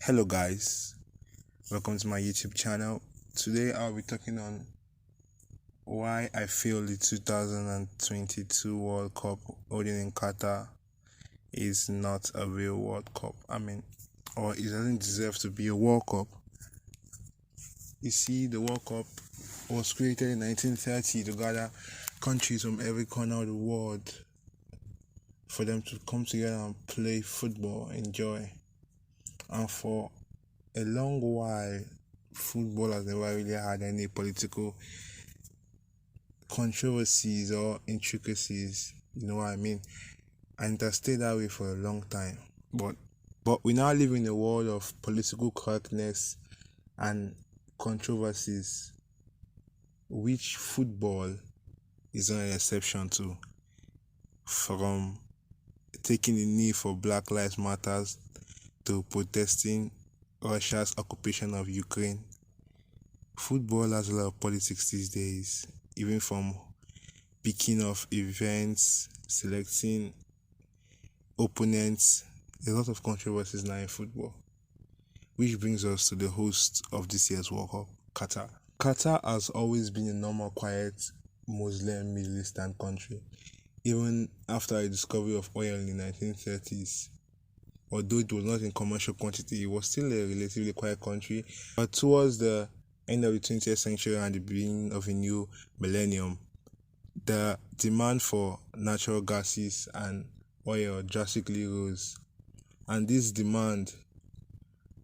Hello guys, welcome to my YouTube channel. Today I'll be talking on why I feel the 2022 World Cup holding in Qatar is not a real World Cup. Or it doesn't deserve to be a World Cup. You see, the World Cup was created in 1930 to gather countries from every corner of the world for them to come together and play football, enjoy. And for a long while, football has never really had any political controversies or intricacies, you know what I mean? And it has stayed that way for a long time. But we now live in a world of political correctness and controversies, which football is not an exception to. From taking the knee for Black Lives Matters to protesting Russia's occupation of Ukraine. Football has a lot of politics these days, even from picking of events, selecting opponents. A lot of controversies now in football. Which brings us to the host of this year's World Cup, Qatar. Qatar has always been a normal, quiet Muslim Middle Eastern country, even after the discovery of oil in the 1930s. Although it was not in commercial quantity, it was still a relatively quiet country. But towards the end of the 20th century and the beginning of a new millennium, the demand for natural gases and oil drastically rose. And this demand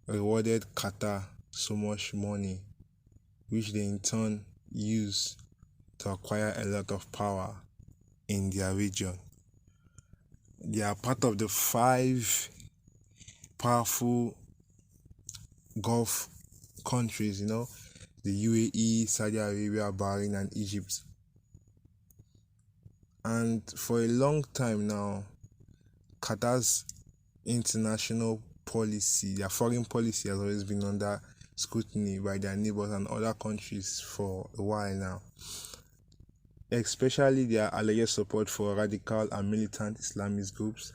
rewarded Qatar so much money, which they in turn used to acquire a lot of power in their region. They are part of the 5 powerful Gulf countries, the UAE, Saudi Arabia, Bahrain, and Egypt. And for a long time now, Qatar's international policy, their foreign policy, has always been under scrutiny by their neighbors and other countries for a while now, especially their alleged support for radical and militant Islamist groups.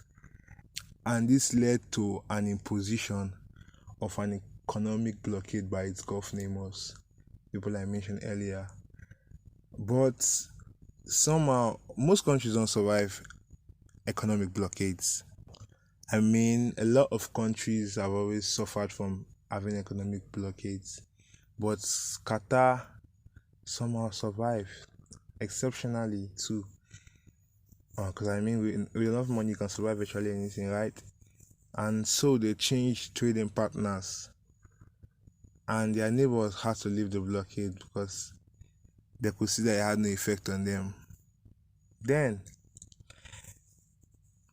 And this led to an imposition of an economic blockade by its Gulf neighbors, people I mentioned earlier. But somehow, most countries don't survive economic blockades. A lot of countries have always suffered from having economic blockades, but Qatar somehow survived, exceptionally too. Because with enough money you can survive virtually anything, right? And so they changed trading partners, and their neighbors had to leave the blockade because they could see that it had no effect on them. Then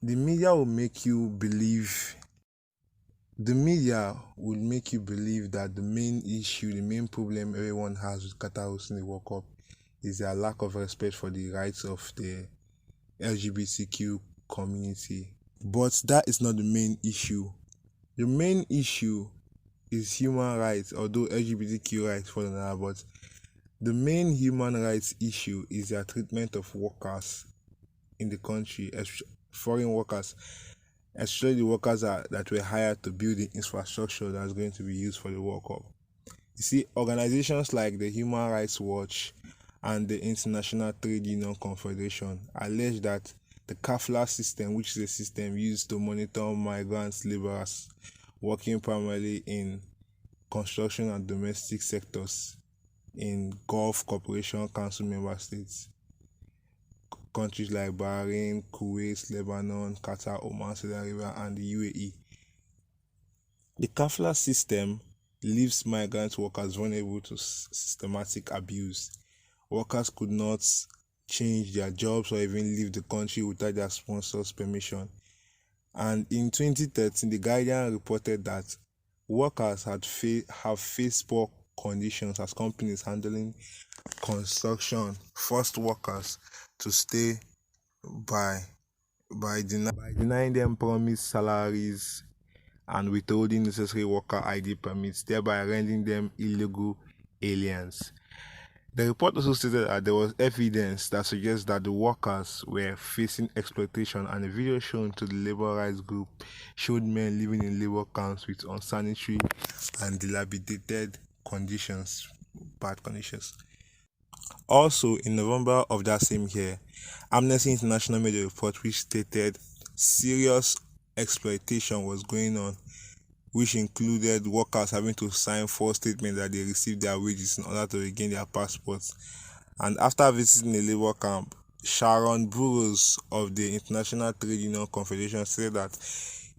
the media will make you believe that the main issue, the main problem everyone has with Qatar hosting the World Cup is their lack of respect for the rights of the LGBTQ community. But that is not the main issue. The main issue is human rights, although LGBTQ rights fall under that. But the main human rights issue is their treatment of workers in the country, foreign workers, especially the workers that were hired to build the infrastructure that's going to be used for the World Cup. You see, organizations like the Human Rights Watch and the International Trade Union Confederation allege that the kafala system, which is a system used to monitor migrant laborers working primarily in construction and domestic sectors in Gulf Cooperation Council member states, countries like Bahrain, Kuwait, Lebanon, Qatar, Oman, Saudi Arabia, and the UAE. The kafala system leaves migrant workers vulnerable to systematic abuse. Workers could not change their jobs or even leave the country without their sponsors' permission. And in 2013, The Guardian reported that workers have faced poor conditions as companies handling construction forced workers to stay by denying them promised salaries and withholding necessary worker ID permits, thereby rendering them illegal aliens. The report also stated that there was evidence that suggests that the workers were facing exploitation, and a video shown to the labor rights group showed men living in labor camps with unsanitary and dilapidated conditions, bad conditions. Also, in November of that same year, Amnesty International made a report which stated serious exploitation was going on, which included workers having to sign false statements that they received their wages in order to regain their passports. And after visiting a labor camp, Sharon Burrows of the International Trade Union Confederation said that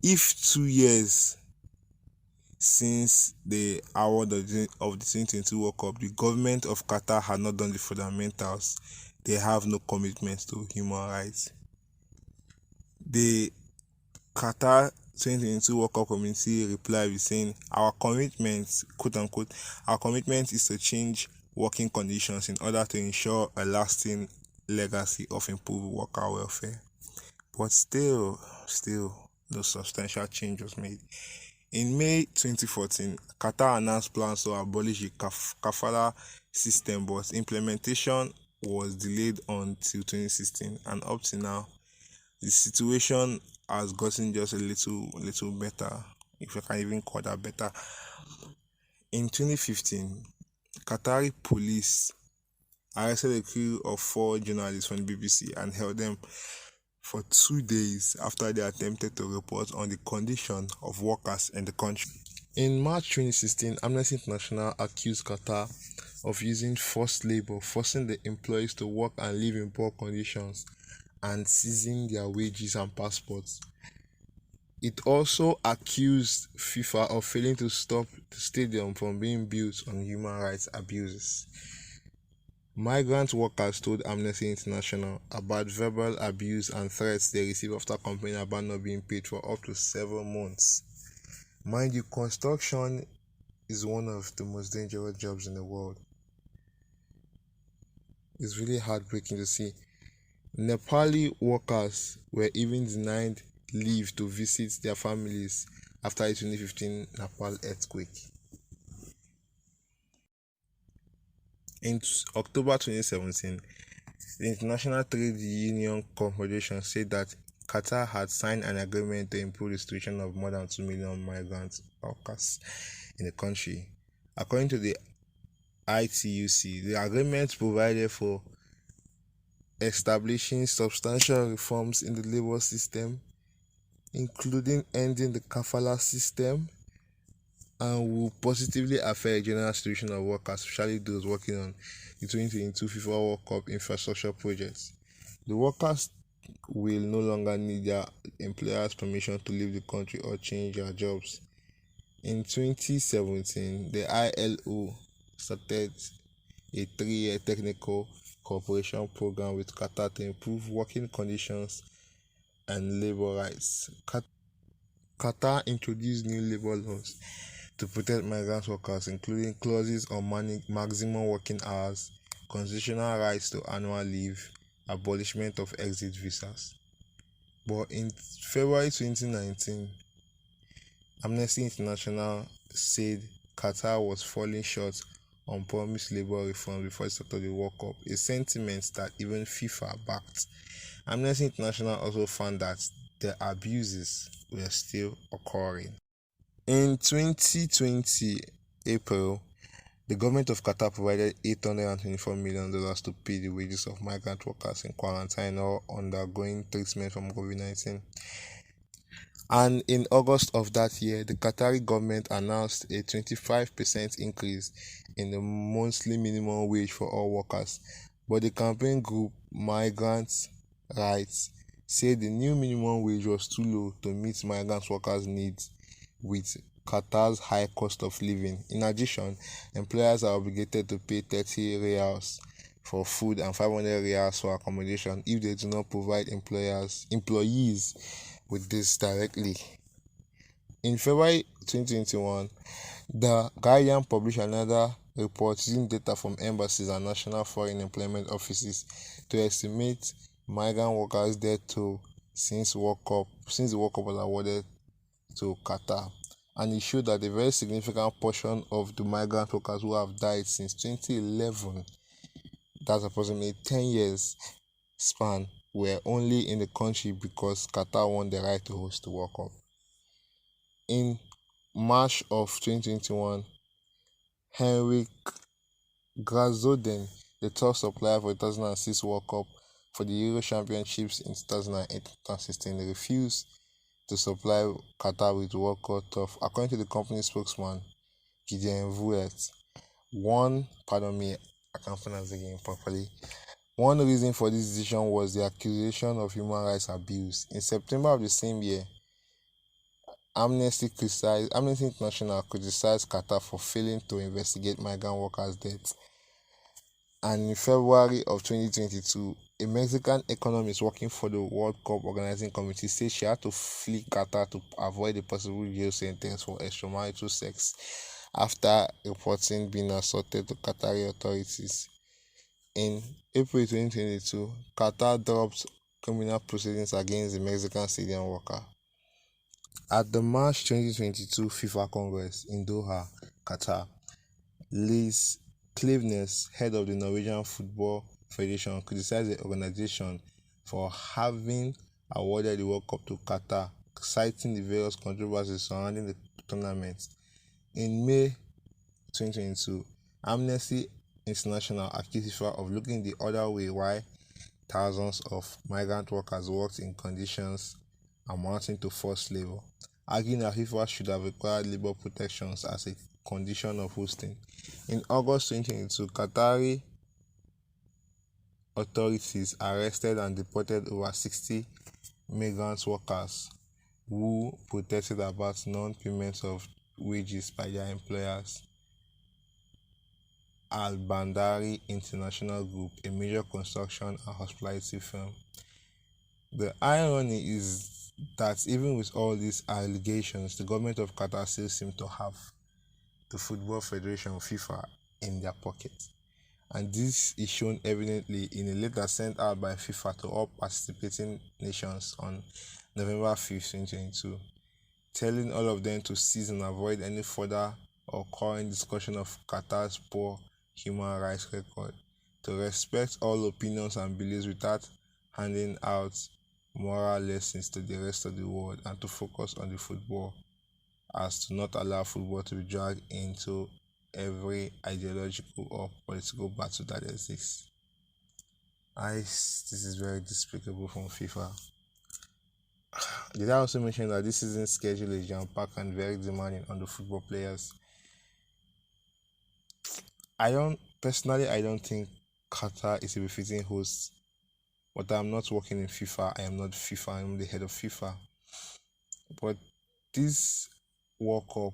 if 2 years since the award of the 2022 World Cup, the government of Qatar had not done the fundamentals, they have no commitment to human rights. The Qatar 2022 World Cup committee replied with saying, our commitment, quote unquote, our commitment is to change working conditions in order to ensure a lasting legacy of improved worker welfare. But still, no substantial change was made. In May 2014, Qatar announced plans to abolish the kafala system, but implementation was delayed until 2016, and up to now, the situation has gotten just a little better, if I can even call that better. In 2015, Qatari police arrested a crew of 4 journalists from the BBC and held them for 2 days after they attempted to report on the condition of workers in the country. In March 2016, Amnesty International accused Qatar of using forced labor, forcing the employees to work and live in poor conditions, and seizing their wages and passports. It also accused FIFA of failing to stop the stadium from being built on human rights abuses. Migrant workers told Amnesty International about verbal abuse and threats they received after complaining about not being paid for up to 7 months. Mind you, construction is one of the most dangerous jobs in the world. It's really heartbreaking to see. Nepali workers were even denied leave to visit their families after the 2015 Nepal earthquake. In October 2017, the International Trade Union Confederation said that Qatar had signed an agreement to improve the situation of more than 2 million migrant workers in the country. According to the ITUC, the agreement provided for establishing substantial reforms in the labor system, including ending the kafala system, and will positively affect the general situation of workers, especially those working on the 2022 FIFA World Cup infrastructure projects. The workers will no longer need their employer's permission to leave the country or change their jobs. In 2017, the ILO started a 3-year technical cooperation program with Qatar to improve working conditions and labor rights. Qatar introduced new labor laws to protect migrant workers, including clauses on maximum working hours, constitutional rights to annual leave, abolishment of exit visas. But in February 2019, Amnesty International said Qatar was falling short on promised labor reform before the start of the World Cup, a sentiment that even FIFA backed. Amnesty International also found that the abuses were still occurring. In 2020 April, the government of Qatar provided $824 million to pay the wages of migrant workers in quarantine or undergoing treatment from COVID-19. And in August of that year, the Qatari government announced a 25% increase in the monthly minimum wage for all workers. But the campaign group Migrant Rights said the new minimum wage was too low to meet migrant workers' needs with Qatar's high cost of living. In addition, employers are obligated to pay 30 riyals for food and 500 riyals for accommodation if they do not provide employees with this directly. In February 2021, the Guardian published another report using data from embassies and national foreign employment offices to estimate migrant workers' death toll since the World Cup was awarded to Qatar, and it showed that a very significant portion of the migrant workers who have died since 2011 that's approximately 10 years span, were only in the country because Qatar won the right to host the World Cup. In March of 2021, Henrik Grazoden, the top supplier for the 2006 World Cup for the Euro Championships in 2008-2016, refused to supply Qatar with World Cup turf, according to the company's spokesman, Gideon Vuet. I can't pronounce the again properly. One reason for this decision was the accusation of human rights abuse. In September of the same year, Amnesty International criticized Qatar for failing to investigate migrant workers' deaths. And in February of 2022, a Mexican economist working for the World Cup organizing committee said she had to flee Qatar to avoid a possible jail sentence for extramarital sex after reporting being assaulted to Qatari authorities. In April 2022, Qatar dropped criminal proceedings against the Mexican stadium worker. At the March 2022 FIFA Congress in Doha, Qatar, Liz Klaveness, head of the Norwegian Football Federation, criticized the organization for having awarded the World Cup to Qatar, citing the various controversies surrounding the tournament. In May 2022, Amnesty International accused FIFA of looking the other way while thousands of migrant workers worked in conditions amounting to forced labor, arguing that FIFA should have required labor protections as a condition of hosting. In August 2022, Qatari authorities arrested and deported over 60 migrant workers who protested about non-payment of wages by their employers. Al Bandari International Group, a major construction and hospitality firm. The irony is that even with all these allegations, the government of Qatar still seems to have the Football Federation FIFA in their pocket. And this is shown evidently in a letter sent out by FIFA to all participating nations on November 5, 2022, telling all of them to cease and avoid any further or current discussion of Qatar's poor human rights record, to respect all opinions and beliefs without handing out moral lessons to the rest of the world, and to focus on the football, as to not allow football to be dragged into every ideological or political battle that exists. This is very despicable from FIFA. Did I also mention that this season's schedule is jam-packed and very demanding on the football players? I don't think Qatar is a befitting host, but I'm not working in FIFA. I am not FIFA. I'm the head of FIFA. But this World Cup,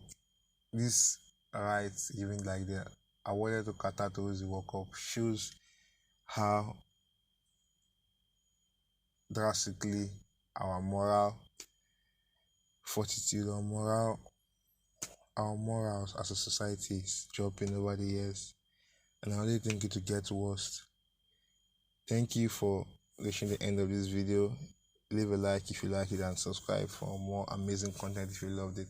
this rights given like the awarded to Qatar to host the World Cup, shows how drastically our moral fortitude, our morals as a society is dropping over the years, and I only think it will get worse. Thank you for reaching the end of this video. Leave a like if you like it and subscribe for more amazing content if you loved it.